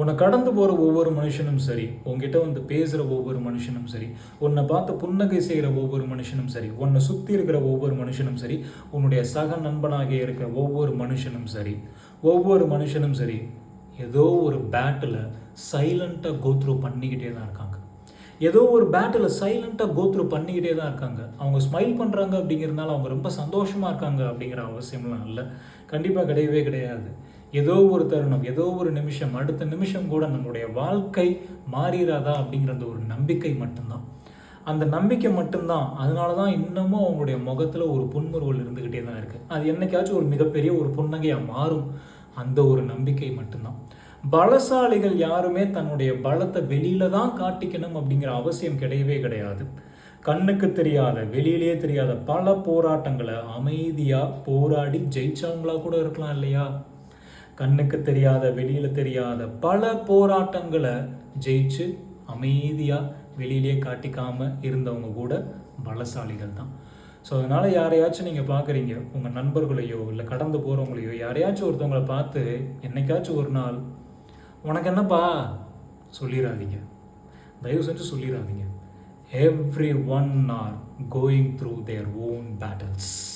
உன்னை கடந்து போகிற ஒவ்வொரு மனுஷனும் சரி, உன்கிட்ட வந்து பேசுகிற ஒவ்வொரு மனுஷனும் சரி, உன்னை பார்த்து புன்னகை செய்கிற ஒவ்வொரு மனுஷனும் சரி, உன்னை சுற்றி இருக்கிற ஒவ்வொரு மனுஷனும் சரி, உன்னுடைய சக நண்பனாக இருக்கிற ஒவ்வொரு மனுஷனும் சரி, ஏதோ ஒரு பேட்டில் சைலண்ட்டாக கோத்ரூ பண்ணிக்கிட்டே தான் இருக்காங்க. அவங்க ஸ்மைல் பண்ணுறாங்க அப்படிங்கிறதுனால அவங்க ரொம்ப சந்தோஷமாக இருக்காங்க அப்படிங்கிற அவசியம்லாம் இல்லை. கண்டிப்பாக கிடையவே கிடையாது. ஏதோ ஒரு தருணம், ஏதோ ஒரு நிமிஷம், அடுத்த நிமிஷம் கூட நம்மளுடைய வாழ்க்கை மாறிடாதா அப்படிங்கிற அந்த ஒரு நம்பிக்கை மட்டும்தான். அந்த நம்பிக்கை மட்டும்தான். அதனால தான் இன்னமும் அவங்களுடைய முகத்தில் ஒரு புன்முறுவல் இருந்துக்கிட்டே தான் இருக்குது. அது என்னைக்காச்சும் ஒரு மிகப்பெரிய ஒரு புன்னகையாக மாறும். அந்த ஒரு நம்பிக்கை மட்டும்தான். பலசாலிகள் யாருமே தன்னுடைய பலத்தை வெளியில தான் காட்டிக்கணும் அப்படிங்கிற அவசியம் கிடையவே கிடையாது. கண்ணுக்கு தெரியாத, வெளியிலேயே தெரியாத பல போராட்டங்களை அமைதியாக போராடி ஜெயிச்சவங்களா கூட இருக்கலாம் இல்லையா? கண்ணுக்கு தெரியாத, வெளியில் தெரியாத பல போராட்டங்களை ஜெயிச்சு அமைதியாக வெளியிலேயே காட்டிக்காமல் இருந்தவங்க கூட பலசாலிகள் தான். ஸோ அதனால் யாரையாச்சும் நீங்கள் பார்க்குறீங்க, உங்கள் நண்பர்களையோ இல்லை கடந்து போகிறவங்களையோ யாரையாச்சும் ஒருத்தவங்களை பார்த்து என்னைக்காச்சும் ஒரு நாள் உனக்கு என்னப்பா சொல்லிடாதீங்க. தயவு செஞ்சு சொல்லிடாதீங்க. Everyone are going through their own battles.